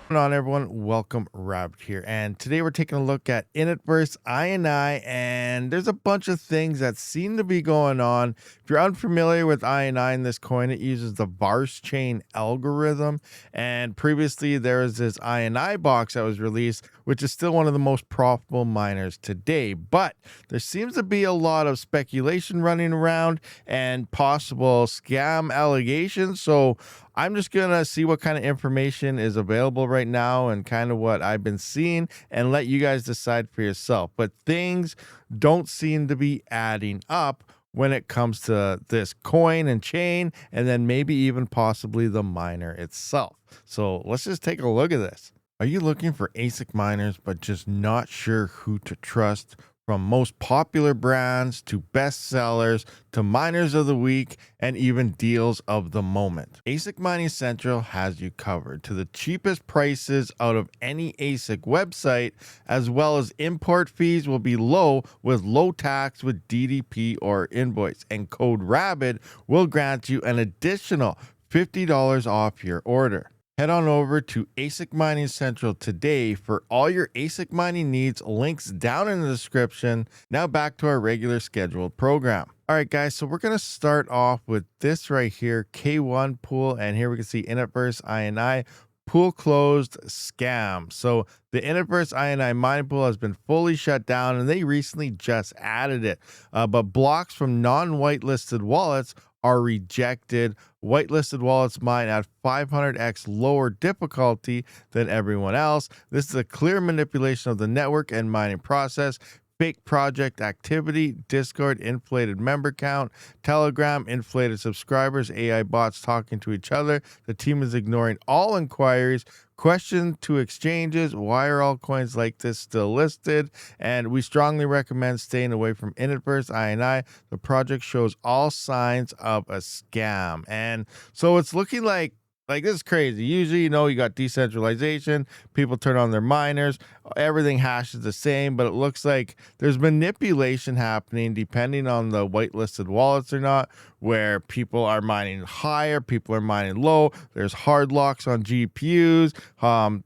Going on, everyone? Welcome, Rabid here, and today we're taking a look at Init versus INI, and there's a bunch of things that seem to be going on. If you're unfamiliar with INI in this coin, it uses the Vars chain algorithm, and previously there was this INI box that was released, which is still one of the most profitable miners today. But there seems to be a lot of speculation running around and possible scam allegations. So I'm just going to see what kind of information is available right now and kind of what I've been seeing and let you guys decide for yourself. But things don't seem to be adding up when it comes to this coin and chain, and then maybe even possibly the miner itself. So let's just take a look at this. Are you looking for ASIC miners but just not sure who to trust? From most popular brands to best sellers to miners of the week and even deals of the moment, ASIC Mining Central has you covered to the cheapest prices out of any ASIC website, as well as import fees will be low with low tax with DDP or invoice, and code RABID will grant you an additional $50 off your order. Head on over to ASIC Mining Central today for all your ASIC mining needs. Links down in the description. Now back to our regular scheduled program. All right, guys, so we're going to start off with this right here, K1 pool. And here we can see Initverse INI. Pool closed scam. So the Initverse INI mining pool has been fully shut down, and they recently just added it. But blocks from non-whitelisted wallets are rejected. Whitelisted wallets mine at 500x lower difficulty than everyone else. This is a clear manipulation of the network and mining process. Fake project activity, Discord inflated member count, Telegram inflated subscribers, AI bots talking to each other. The team is ignoring all inquiries. Question to exchanges: why are all coins like this still listed? And we strongly recommend staying away from Initverse INI. The project shows all signs of a scam. And so it's looking like this is crazy. Usually, you got decentralization, people turn on their miners, everything hashes the same, but it looks like there's manipulation happening depending on the whitelisted wallets or not, where people are mining higher, people are mining low. There's hard locks on GPUs.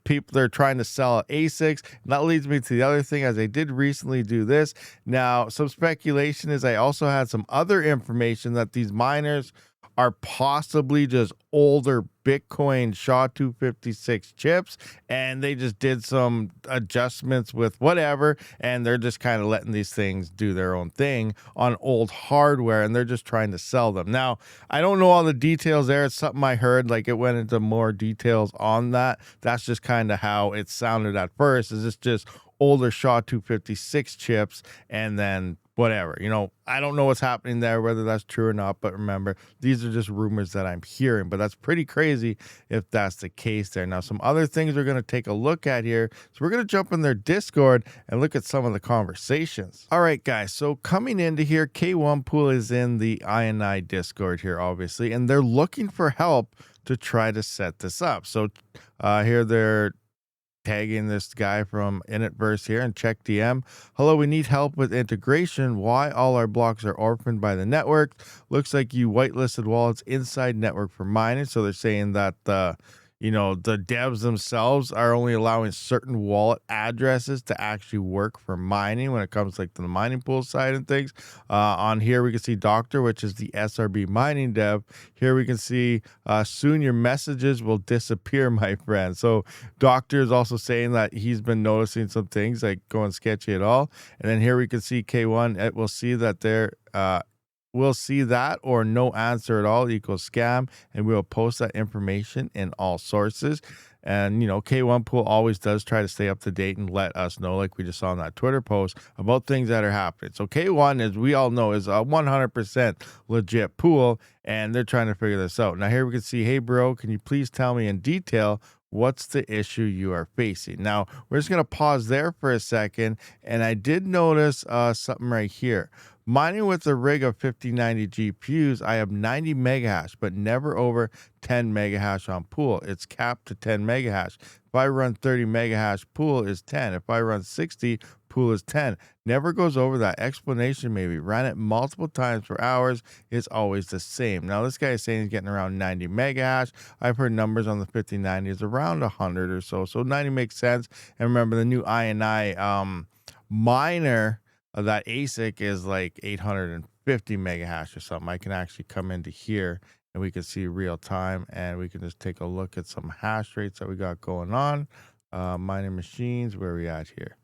People, they're trying to sell ASICs. And that leads me to the other thing, as I did recently do this. Now, some speculation is I also had some other information that these miners are possibly just older Bitcoin SHA-256 chips, and they just did some adjustments with whatever, and they're just kind of letting these things do their own thing on old hardware, and they're just trying to sell them. Now, I don't know all the details there. It's something I heard, like it went into more details on that. That's just kind of how it sounded at first. Is this just older SHA-256 chips, and then whatever, I don't know what's happening there, whether that's true or not, but remember, these are just rumors that I'm hearing, but that's pretty crazy if that's the case there. Now, some other things we're going to take a look at here. So we're going to jump in their Discord and look at some of the conversations. All right, guys, so coming into here, K1 Pool is in the INI Discord here, obviously, and they're looking for help to try to set this up. So here they're tagging this guy from Initverse here and check DM. Hello, we need help with integration. Why all our blocks are orphaned by the network? Looks like you whitelisted wallets inside network for mining. So they're saying that the devs themselves are only allowing certain wallet addresses to actually work for mining when it comes to the mining pool side and things. On here, we can see Doctor, which is the SRB mining dev. Here we can see soon your messages will disappear, my friend. So Doctor is also saying that he's been noticing some things like going sketchy at all. And then here we can see K1. It will see that they're we'll see that or no answer at all equals scam, and we'll post that information in all sources. And, K1 Pool always does try to stay up to date and let us know, like we just saw in that Twitter post, about things that are happening. So K1, as we all know, is a 100% legit pool, and they're trying to figure this out. Now here we can see, hey, bro, can you please tell me in detail what's the issue you are facing? Now, we're just going to pause there for a second, and I did notice something right here. Mining with a rig of 5090 GPUs, I have 90 megahash, but never over 10 megahash on pool. It's capped to 10 megahash. If I run 30 megahash, pool is 10. If I run 60, pool is 10. Never goes over that. Explanation maybe. Ran it multiple times for hours. It's always the same. Now, this guy is saying he's getting around 90 mega hash. I've heard numbers on the 5090 is around 100 or so. So 90 makes sense. And remember, the new INI miner of that ASIC is like 850 mega hash or something. I can actually come into here and we can see real time, and we can just take a look at some hash rates that we got going on. Mining machines, where are we at here?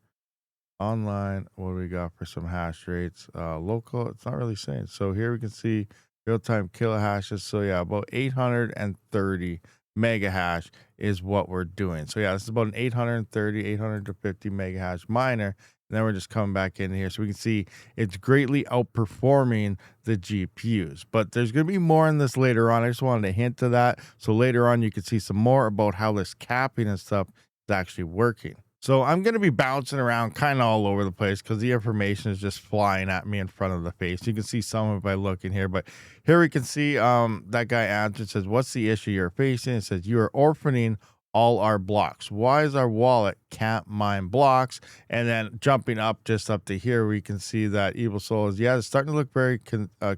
Online, what do we got for some hash rates? Local, it's not really saying. So here we can see real-time kilohashes. So yeah, about 830 mega hash is what we're doing. So yeah, this is about an 850 mega hash miner. And then we're just coming back in here so we can see it's greatly outperforming the GPUs. But there's going to be more in this later on. I just wanted to hint to that. So later on, you can see some more about how this capping and stuff is actually working. So I'm going to be bouncing around kind of all over the place because the information is just flying at me in front of the face. You can see some of it by looking here, but here we can see that guy answered, says, what's the issue you're facing? It says, you are orphaning all our blocks. Why is our wallet can't mine blocks? And then jumping up just up to here, we can see that Evil Soul is, yeah, it's starting to look very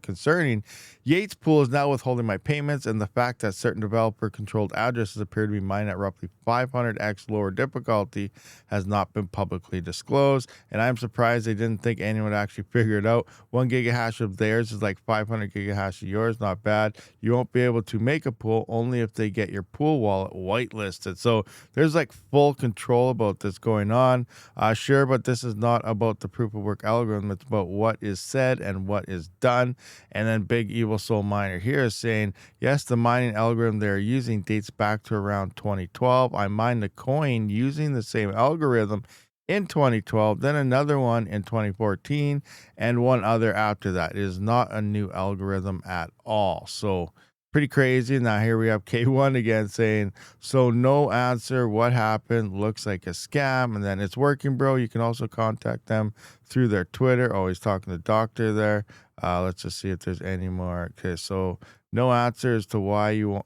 concerning. Yates Pool is now withholding my payments, and the fact that certain developer controlled addresses appear to be mined at roughly 500x lower difficulty has not been publicly disclosed. And I'm surprised they didn't think anyone would actually figure it out. 1 gigahash of theirs is like 500 gigahash of yours. Not bad. You won't be able to make a pool only if they get your pool wallet whitelisted. So there's like full control about this going on. Sure, but this is not about the proof of work algorithm. It's about what is said and what is done. And then Big Evil Soul Miner here is saying, yes, the mining algorithm they're using dates back to around 2012. I mined a coin using the same algorithm in 2012, then another one in 2014, and one other after that. It is not a new algorithm at all. So pretty crazy. Now here we have K1 again saying, so no answer. What happened? Looks like a scam. And then it's working, bro. You can also contact them through their Twitter. Always talking to doctor there. Let's just see if there's any more. Okay, so no answer as to why you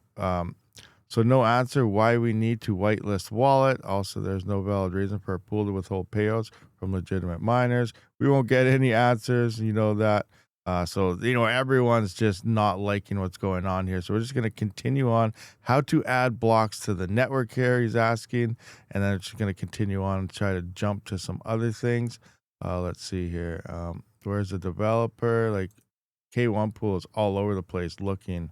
so no answer why we need to whitelist wallet. Also, there's no valid reason for a pool to withhold payouts from legitimate miners. We won't get any answers. You know that. So, everyone's just not liking what's going on here. So we're just going to continue on how to add blocks to the network here, he's asking. And then it's just going to continue on and try to jump to some other things. Let's see here. Where's the developer? Like K1 Pool is all over the place looking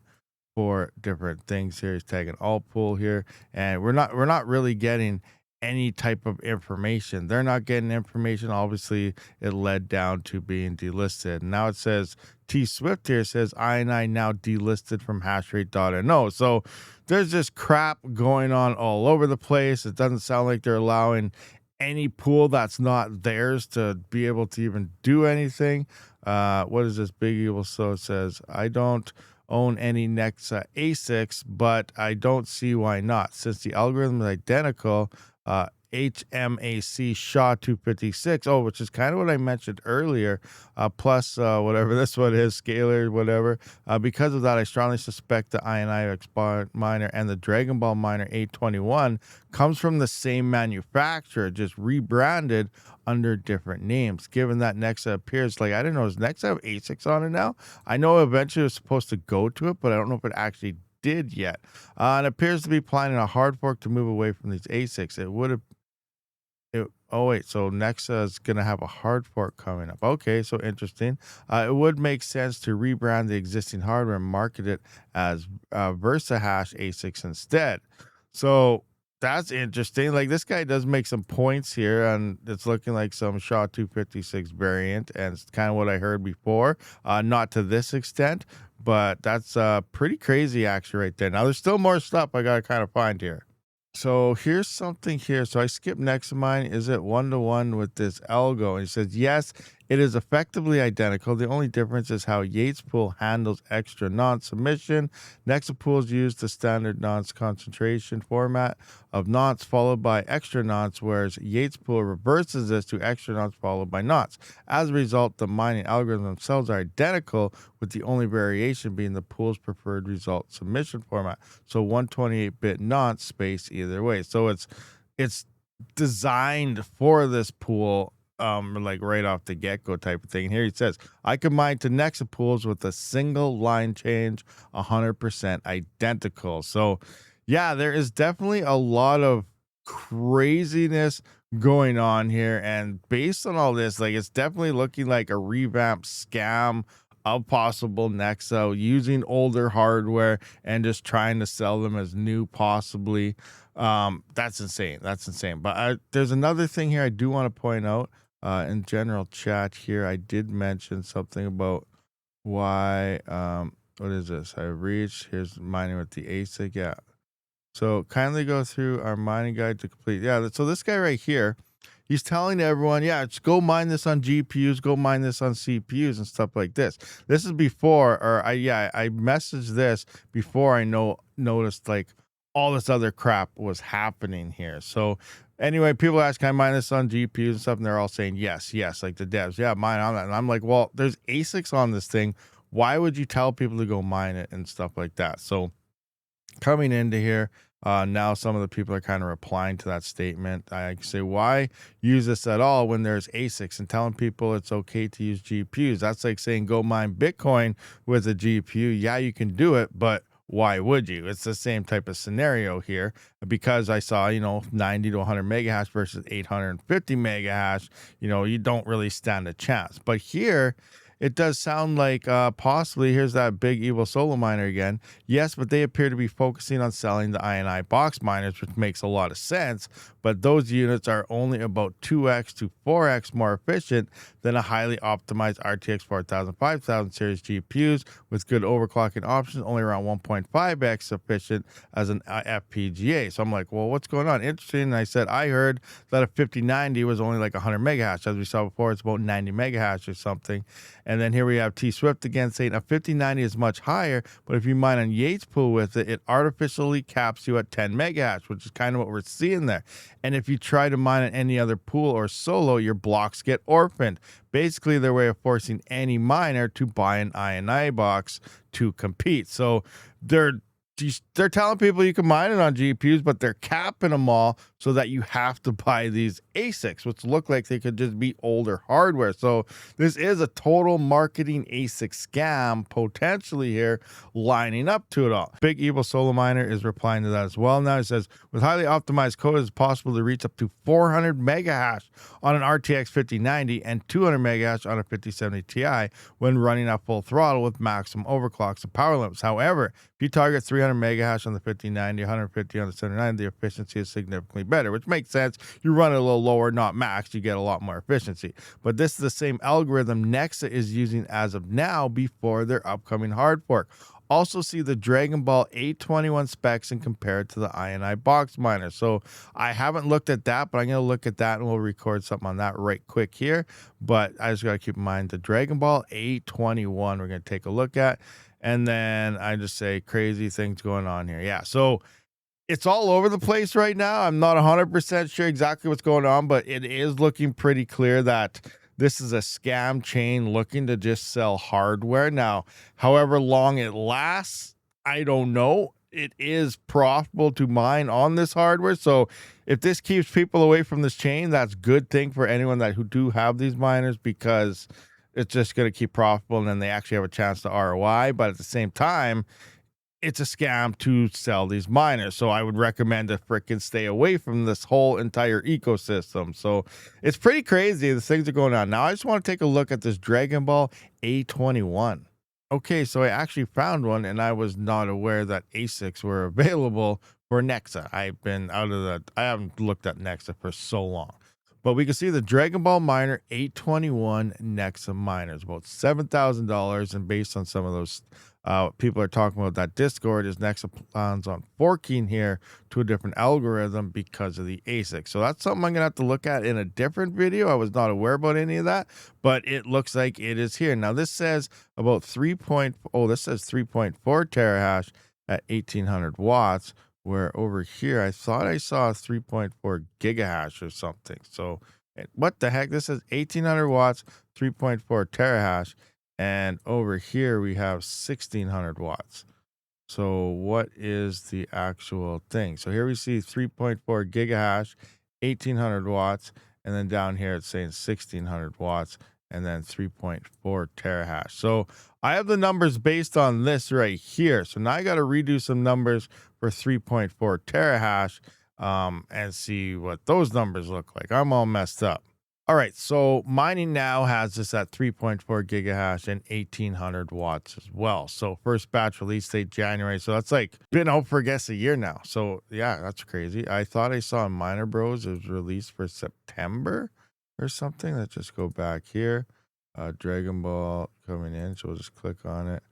for different things here. He's tagging all pool here, and we're not really getting any type of information. They're not getting information. Obviously, it led down to being delisted. Now it says T Swift here says INI now delisted from hashrate.no. So there's just crap going on all over the place. It doesn't sound like they're allowing any pool that's not theirs to be able to even do anything. What is this Big Evil? So it says, I don't own any Nexa ASICs, but I don't see why not. Since the algorithm is identical, HMAC SHA-256, which is kind of what I mentioned earlier, plus whatever this one is, scalar, whatever. Because of that, I strongly suspect the INI expired miner and the Dragon Ball miner 821 comes from the same manufacturer, just rebranded under different names. Given that Nexa appears, like, I didn't know, does Nexa have ASICs on it now? I know eventually it was supposed to go to it, but I don't know if it actually did yet. And appears to be planning a hard fork to move away from these ASICs. So Nexa is going to have a hard fork coming up. Okay, so interesting. It would make sense to rebrand the existing hardware and market it as VersaHash ASICs instead. So that's interesting. Like, this guy does make some points here, and it's looking like some SHA-256 variant, and it's kind of what I heard before. Not to this extent, but that's pretty crazy actually right there. Now, there's still more stuff I got to kind of find here. So here's something here. So I skipped Nexamine. Is it 1-to-1 with this algo? And he says, yes, it is effectively identical. The only difference is how Yates Pool handles extra nonce submission. Nexapools use the standard nonce concentration format of nonce followed by extra nonce, whereas Yates Pool reverses this to extra nonce followed by nonce. As a result, the mining algorithms themselves are identical, with the only variation being the pool's preferred result submission format. So 128-bit nonce space either way. So it's designed for this pool like right off the get-go type of thing. And here he says, I combine to Nexa pools with a single line change, 100% identical. So yeah, there is definitely a lot of craziness going on here. And based on all this, like it's definitely looking like a revamped scam of possible Nexa using older hardware and just trying to sell them as new possibly. That's insane. That's insane. But there's another thing here I do want to point out in general chat here. I did mention something about why what is this? I reached here's mining with the ASIC. Yeah. So kindly go through our mining guide to complete. Yeah, so this guy right here, he's telling everyone, yeah, just go mine this on GPUs, go mine this on CPUs and stuff like this. This is before, or I messaged this before I noticed like all this other crap was happening here. So anyway, people ask, can I mine this on GPUs and stuff? And they're all saying yes, yes, like the devs, yeah, mine on that. And I'm like, well, there's ASICs on this thing. Why would you tell people to go mine it and stuff like that? So coming into here, now some of the people are kind of replying to that statement. I say, why use this at all when there's ASICs, and telling people it's okay to use GPUs? That's like saying go mine Bitcoin with a GPU. Yeah, you can do it, but why would you? It's the same type of scenario here, because I saw, 90 to 100 mega hash versus 850 mega hash, you don't really stand a chance. But here, it does sound like possibly here's that big evil solo miner again. Yes, but they appear to be focusing on selling the INI box miners, which makes a lot of sense. But those units are only about 2x to 4x more efficient than a highly optimized RTX 4000, 5000 series GPUs with good overclocking options, only around 1.5x efficient as an FPGA. So I'm like, well, what's going on? Interesting. And I said, I heard that a 5090 was only like 100 mega hash. As we saw before, it's about 90 mega hash or something. And then here we have T Swift again saying a 5090 is much higher, but if you mine on Yates pool with it, it artificially caps you at 10 mega hash, which is kind of what we're seeing there. And if you try to mine on any other pool or solo, your blocks get orphaned. Basically, their way of forcing any miner to buy an INI box to compete. So they're telling people you can mine it on GPUs, but they're capping them all so that you have to buy these ASICs, which look like they could just be older hardware. So this is a total marketing ASIC scam potentially here, lining up to it all. Big Evil Solo Miner is replying to that as well. Now he says, with highly optimized code, it's possible to reach up to 400 mega hash on an RTX 5090 and 200 mega hash on a 5070 Ti when running at full throttle with maximum overclocks and power limits. However, if you target 300 mega hash on the 5090, 150 on the 790, the efficiency is significantly better, which makes sense. You run it a little lower, not max, you get a lot more efficiency. But this is the same algorithm Nexa is using as of now before their upcoming hard fork. Also see the Dragon Ball 821 specs and compare it to the INI box miner. So I haven't looked at that, but I'm going to look at that and we'll record something on that right quick here. But I just got to keep in mind the Dragon Ball 821 we're going to take a look at. And then I just say crazy things going on here. Yeah. So it's all over the place right now. I'm not 100% sure exactly what's going on, but it is looking pretty clear that this is a scam chain looking to just sell hardware. Now, however long it lasts, I don't know. It is profitable to mine on this hardware. So if this keeps people away from this chain, that's a good thing for anyone who do have these miners, because it's just going to keep profitable and then they actually have a chance to ROI. But at the same time, it's a scam to sell these miners. So I would recommend to freaking stay away from this whole entire ecosystem. So it's pretty crazy. The things are going on. Now I just want to take a look at this Dragon Ball A21. Okay, so I actually found one and I was not aware that ASICs were available for Nexa. I haven't looked at Nexa for so long. But we can see the Dragon Ball Miner 821 Nexa miners, about $7,000. And based on some of those people are talking about that Discord, is Nexa plans on forking here to a different algorithm because of the ASIC. So that's something I'm going to have to look at in a different video. I was not aware about any of that, but it looks like it is here. Now this says about this says 3.4 terahash at 1800 watts. Where over here, I thought I saw 3.4 gigahash or something. So what the heck? This is 1800 watts, 3.4 terahash. And over here, we have 1600 watts. So what is the actual thing? So here we see 3.4 gigahash, 1800 watts. And then down here, it's saying 1600 watts and then 3.4 terahash. So I have the numbers based on this right here. So now I got to redo some numbers for 3.4 terahash and see what those numbers look like. I'm all messed up. All right, so mining now has this at 3.4 gigahash and 1800 watts as well. So first batch release date January. So that's like been out for, I guess, a year now. So yeah, that's crazy. I thought I saw in Miner Bros it was released for September or something. Let's just go back here. Dragon Ball coming in. So we'll just click on it.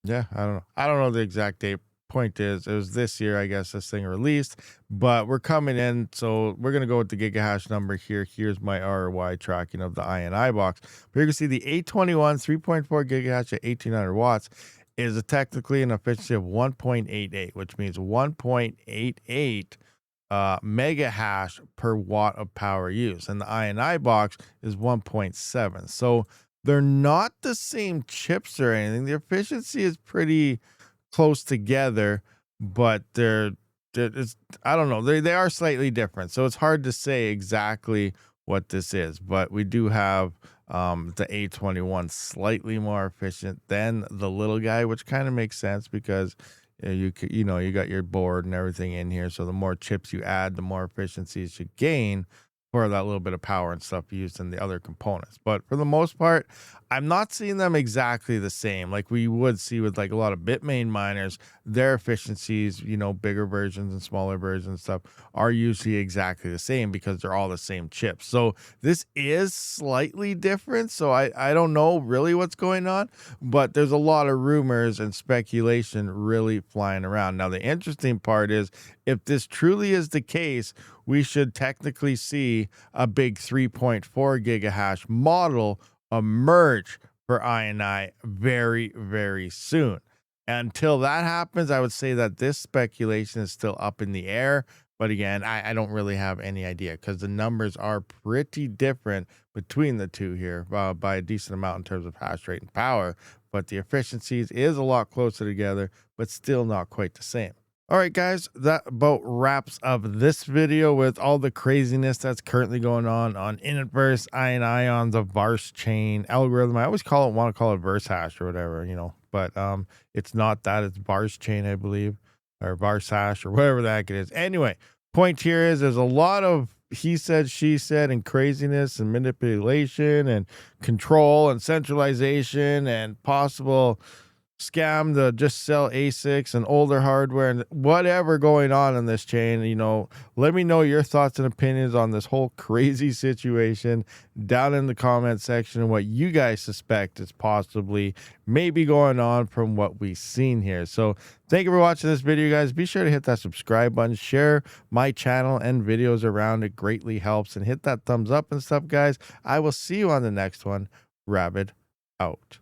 Yeah, I don't know. I don't know the exact date. Point is, it was this year, I guess, this thing released, but we're coming in. So we're going to go with the gigahash number here. Here's my ROI tracking of the INI box. But you can see the A21 3.4 gigahash at 1800 watts is technically an efficiency of 1.88, which means 1.88 mega hash per watt of power used. And the INI box is 1.7. So they're not the same chips or anything. The efficiency is pretty close together, but it's, I don't know, they are slightly different, so it's hard to say exactly what this is. But we do have the A21 slightly more efficient than the little guy, which kind of makes sense because you got your board and everything in here, so the more chips you add, the more efficiencies you gain for that little bit of power and stuff used in the other components. But for the most part, I'm not seeing them exactly the same like we would see with like a lot of Bitmain miners. Their efficiencies, bigger versions and smaller versions and stuff are usually exactly the same because they're all the same chips. So this is slightly different. So I don't know really what's going on, but there's a lot of rumors and speculation really flying around. Now, the interesting part is if this truly is the case, we should technically see a big 3.4 gigahash model emerge for INI very, very soon. Until that happens, I would say that this speculation is still up in the air. But again, I don't really have any idea because the numbers are pretty different between the two here by a decent amount in terms of hash rate and power. But the efficiencies is a lot closer together, but still not quite the same. All right, guys, that about wraps up this video with all the craziness that's currently going on Initverse, INI on the Vars chain algorithm. I always want to call it Verse hash or whatever, but it's not that. It's Vars chain, I believe, or Vars hash or whatever the heck it is. Anyway, point here is there's a lot of he said, she said, and craziness and manipulation and control and centralization and possible scam to just sell ASICs and older hardware and whatever going on in this chain. Let me know your thoughts and opinions on this whole crazy situation down in the comment section and what you guys suspect is possibly maybe going on from what we've seen here. So thank you for watching this video, guys. Be sure to hit that subscribe button, share my channel and videos around. It greatly helps, and hit that thumbs up and stuff, guys. I will see you on the next one. Rabid out.